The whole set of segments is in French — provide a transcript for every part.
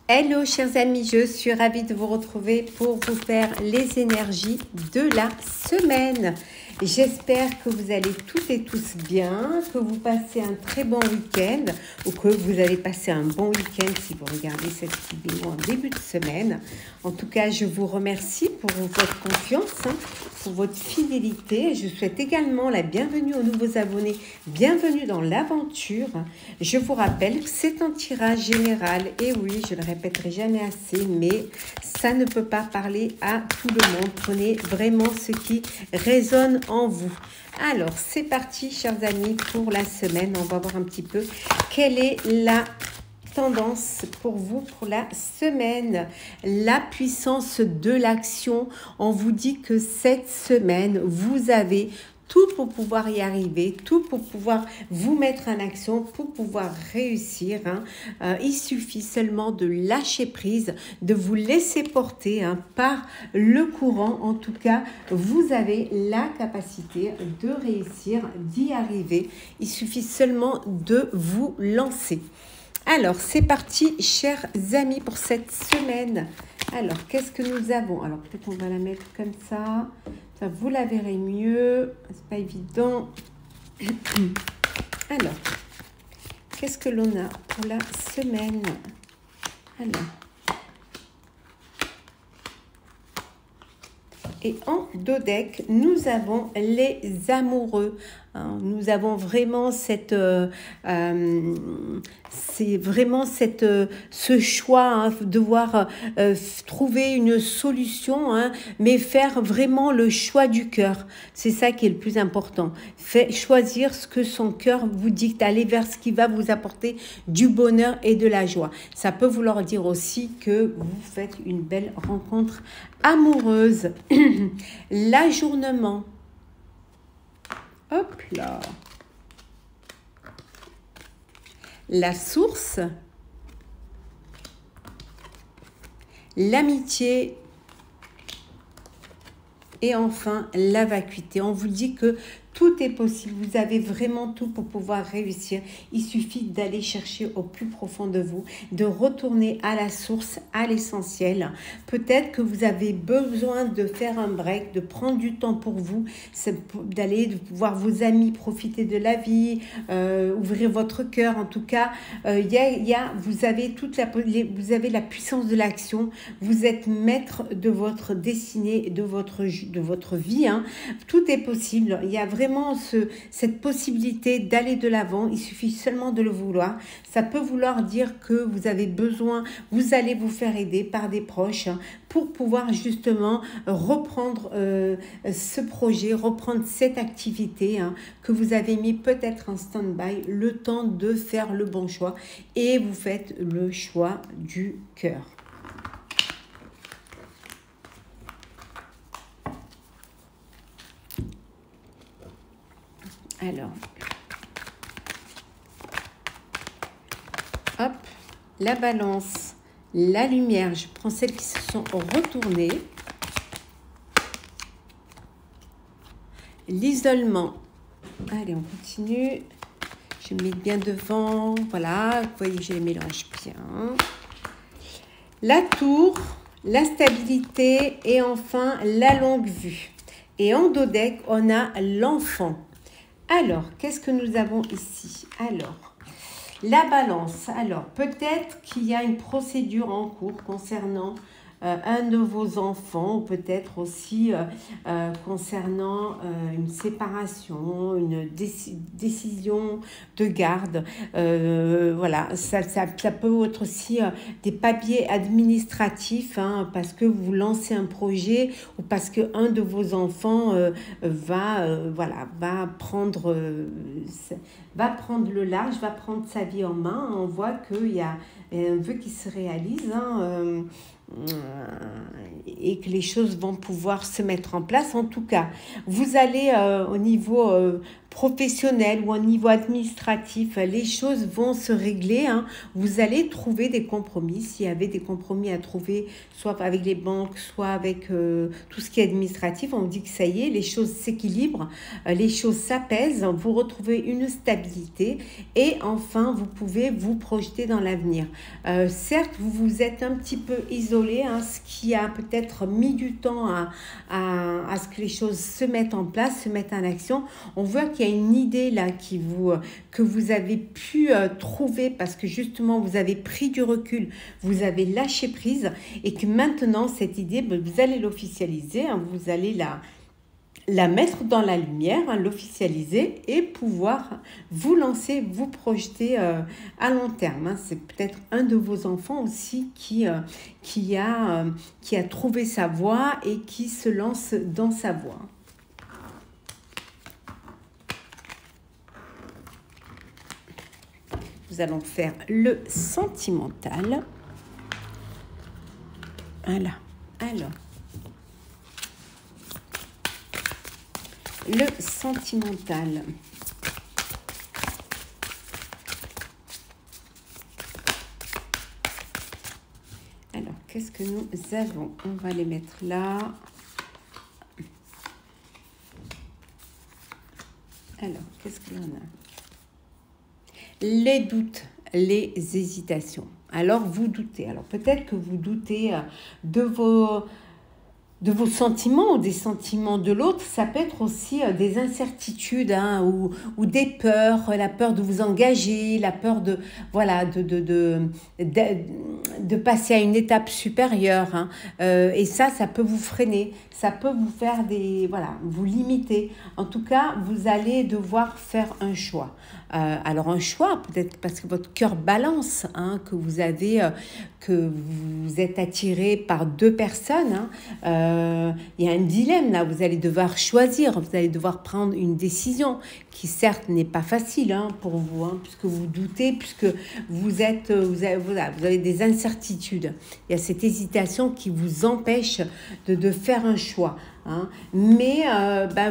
Hello chers amis, je suis ravie de vous retrouver pour vous faire les énergies de la semaine. J'espère que vous allez toutes et tous bien, que vous passez un très bon week-end ou que vous allez passer un bon week-end si vous regardez cette vidéo en début de semaine. En tout cas, je vous remercie pour votre confiance, pour votre fidélité. Je souhaite également la bienvenue aux nouveaux abonnés. Bienvenue dans l'aventure. Je vous rappelle que c'est un tirage général. Et oui, je le répéterai jamais assez, mais ça ne peut pas parler à tout le monde. Prenez vraiment ce qui résonne en vous. Alors, c'est parti, chers amis, pour la semaine. On va voir un petit peu quelle est la tendance pour vous pour la semaine. La puissance de l'action. On vous dit que cette semaine, vous avez tout pour pouvoir y arriver, tout pour pouvoir vous mettre en action, pour pouvoir réussir. Il suffit seulement de lâcher prise, de vous laisser porter par le courant. En tout cas, vous avez la capacité de réussir, d'y arriver. Il suffit seulement de vous lancer. Alors, c'est parti, chers amis, pour cette semaine. Alors, qu'est-ce que nous avons? Alors, peut-être on va la mettre comme ça. Ça, vous la verrez mieux. C'est pas évident. Alors, qu'est-ce que l'on a pour la semaine? Alors. Et en dos deck, nous avons les amoureux. Nous avons vraiment ce choix, devoir trouver une solution, mais faire vraiment le choix du cœur. C'est ça qui est le plus important. Choisir ce que son cœur vous dicte, aller vers ce qui va vous apporter du bonheur et de la joie. Ça peut vouloir dire aussi que vous faites une belle rencontre amoureuse. L'ajournement. Hop là. La source. L'amitié. Et enfin, la vacuité. On vous dit que tout est possible. Vous avez vraiment tout pour pouvoir réussir. Il suffit d'aller chercher au plus profond de vous, de retourner à la source, à l'essentiel. Peut-être que vous avez besoin de faire un break, de prendre du temps pour vous, d'aller voir vos amis, profiter de la vie, ouvrir votre cœur. En tout cas, vous avez la puissance de l'action. Vous êtes maître de votre destinée, de votre vie. Tout est possible. Il y a vraiment cette possibilité d'aller de l'avant. Il suffit seulement de le vouloir. Ça peut vouloir dire que vous avez besoin, vous allez vous faire aider par des proches pour pouvoir justement reprendre ce projet, reprendre cette activité que vous avez mis peut-être en stand-by, le temps de faire le bon choix, et vous faites le choix du cœur. Alors, hop, la balance, la lumière, je prends celles qui se sont retournées. L'isolement, allez, on continue. Je mets bien devant, voilà, vous voyez, je les mélange bien. La tour, la stabilité et enfin la longue vue. Et en dos deck, on a l'enfant. Alors, qu'est-ce que nous avons ici? Alors, la balance. Alors, peut-être qu'il y a une procédure en cours concernant un de vos enfants, ou peut-être aussi concernant une séparation, une décision de garde. Voilà, ça peut être aussi des papiers administratifs, parce que vous lancez un projet ou parce qu'un de vos enfants va prendre le large, va prendre sa vie en main. On voit qu'il y a un vœu qui se réalise, et que les choses vont pouvoir se mettre en place. En tout cas, vous allez au niveau professionnel ou au niveau administratif, les choses vont se régler. Hein. Vous allez trouver des compromis. S'il y avait des compromis à trouver, soit avec les banques, soit avec tout ce qui est administratif, on vous dit que ça y est, les choses s'équilibrent, les choses s'apaisent, vous retrouvez une stabilité et enfin, vous pouvez vous projeter dans l'avenir. Certes, vous vous êtes un petit peu isolé, hein, ce qui a peut-être mis du temps à ce que les choses se mettent en place, se mettent en action. On voit qu'il y a une idée là que vous avez pu trouver parce que justement vous avez pris du recul, vous avez lâché prise et que maintenant cette idée, vous allez l'officialiser, hein, vous allez la mettre dans la lumière, hein, l'officialiser et pouvoir vous lancer, vous projeter à long terme. Hein. C'est peut-être un de vos enfants aussi qui a trouvé sa voie et qui se lance dans sa voie. Nous allons faire le sentimental. Voilà. Alors, le sentimental. Alors, qu'est-ce que nous avons? On va les mettre là. Alors, qu'est-ce qu'il y en a? Les doutes, les hésitations. Alors, vous doutez. Alors, peut-être que vous doutez de vos sentiments ou des sentiments de l'autre. Ça peut être aussi des incertitudes, hein, ou des peurs, la peur de vous engager, la peur de passer à une étape supérieure. Hein. Et ça peut vous freiner, ça peut vous faire vous limiter. En tout cas, vous allez devoir faire un choix. Alors un choix, peut-être parce que votre cœur balance, hein, que vous êtes attiré par deux personnes. Hein. Il y a un dilemme là, vous allez devoir choisir, vous allez devoir prendre une décision qui certes n'est pas facile, hein, pour vous, hein, puisque vous doutez, puisque vous avez des incertitudes. Il y a cette hésitation qui vous empêche de faire un choix. Hein. Mais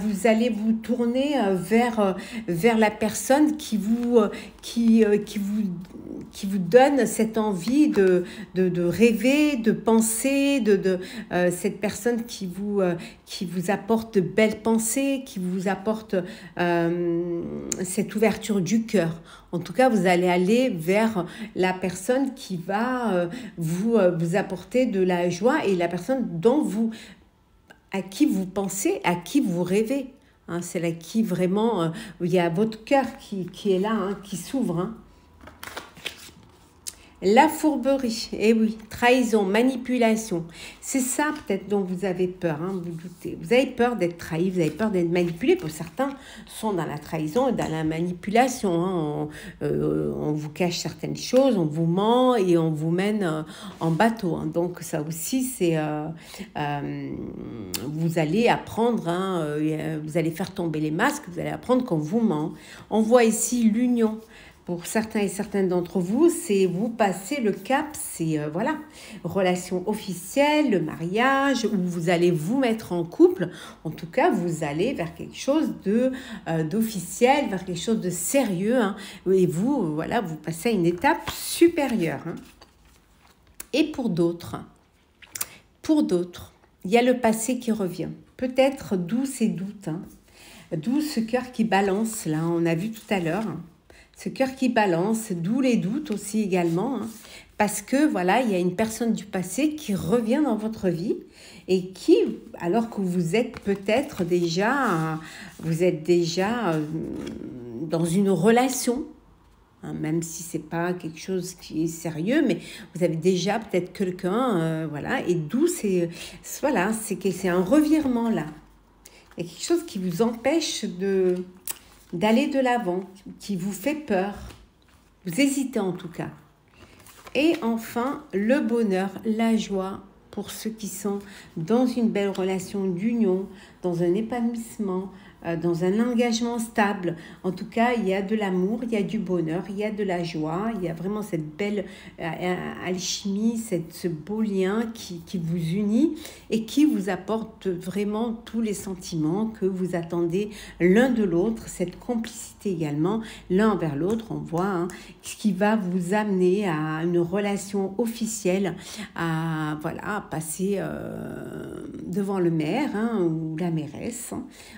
vous allez vous tourner vers la personne qui vous donne cette envie de rêver, de penser, cette personne qui vous apporte de belles pensées, qui vous apporte cette ouverture du cœur. En tout cas, vous allez aller vers la personne qui va vous apporter de la joie et la personne à qui vous pensez, à qui vous rêvez. Hein, c'est là qui vraiment, il y a votre cœur qui est là, hein, qui s'ouvre. Hein. La fourberie, eh oui, trahison, manipulation. C'est ça peut-être dont vous avez peur, hein, vous doutez. Vous avez peur d'être trahi, vous avez peur d'être manipulé. Pour certains, sont dans la trahison et dans la manipulation. Hein. On vous cache certaines choses, on vous ment et on vous mène en bateau. Hein. Donc ça aussi, c'est vous allez apprendre, hein, vous allez faire tomber les masques, vous allez apprendre qu'on vous ment. On voit ici l'union. Pour certains et certaines d'entre vous, c'est vous passez le cap, c'est relation officielle, le mariage, où vous allez vous mettre en couple. En tout cas, vous allez vers quelque chose d'officiel, vers quelque chose de sérieux. Hein, et vous passez à une étape supérieure. Hein. Et pour d'autres, il y a le passé qui revient. Peut-être d'où ces doutes, hein, d'où ce cœur qui balance, là, on a vu tout à l'heure. Hein. Ce cœur qui balance, d'où les doutes aussi également, hein, parce que il y a une personne du passé qui revient dans votre vie et qui, alors que vous êtes peut-être déjà, dans une relation, hein, même si c'est pas quelque chose qui est sérieux, mais vous avez déjà peut-être quelqu'un, et d'où c'est un revirement là. Il y a quelque chose qui vous empêche d'aller de l'avant, qui vous fait peur. Vous hésitez en tout cas. Et enfin, le bonheur, la joie pour ceux qui sont dans une belle relation d'union, dans un épanouissement, dans un engagement stable. En tout cas, il y a de l'amour, il y a du bonheur, il y a de la joie, il y a vraiment cette belle alchimie, ce beau lien qui vous unit et qui vous apporte vraiment tous les sentiments que vous attendez l'un de l'autre, cette complicité également l'un envers l'autre, on voit, ce qui va vous amener à une relation officielle, à passer devant le maire ou la mairesse.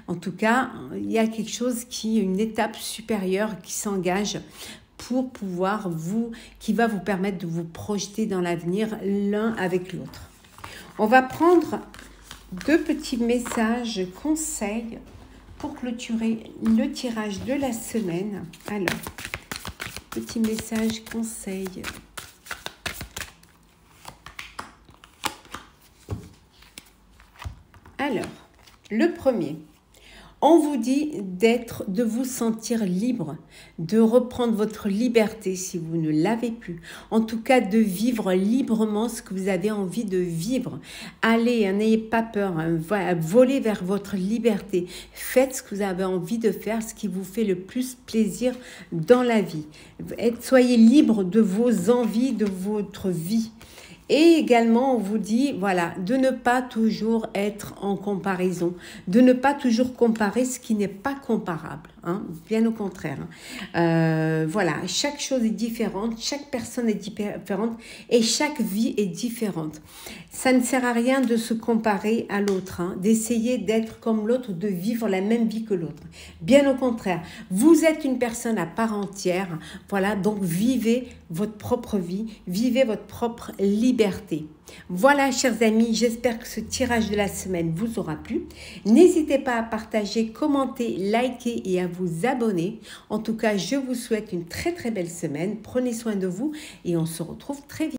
En tout cas, il y a quelque chose une étape supérieure qui s'engage pour qui va vous permettre de vous projeter dans l'avenir l'un avec l'autre. On va prendre 2 petits messages conseils pour clôturer le tirage de la semaine. Alors, petit message conseil. Alors, le premier. On vous dit de vous sentir libre, de reprendre votre liberté si vous ne l'avez plus. En tout cas, de vivre librement ce que vous avez envie de vivre. Allez, n'ayez pas peur, volez vers votre liberté. Faites ce que vous avez envie de faire, ce qui vous fait le plus plaisir dans la vie. Soyez libre de vos envies, de votre vie. Et également, on vous dit, de ne pas toujours être en comparaison, de ne pas toujours comparer ce qui n'est pas comparable, bien au contraire. Chaque chose est différente, chaque personne est différente et chaque vie est différente. Ça ne sert à rien de se comparer à l'autre, d'essayer d'être comme l'autre, de vivre la même vie que l'autre. Bien au contraire, vous êtes une personne à part entière, donc vivez votre propre vie, vivez votre propre liberté. Voilà, chers amis, j'espère que ce tirage de la semaine vous aura plu. N'hésitez pas à partager, commenter, liker et à vous abonner. En tout cas, je vous souhaite une très très belle semaine. Prenez soin de vous et on se retrouve très vite.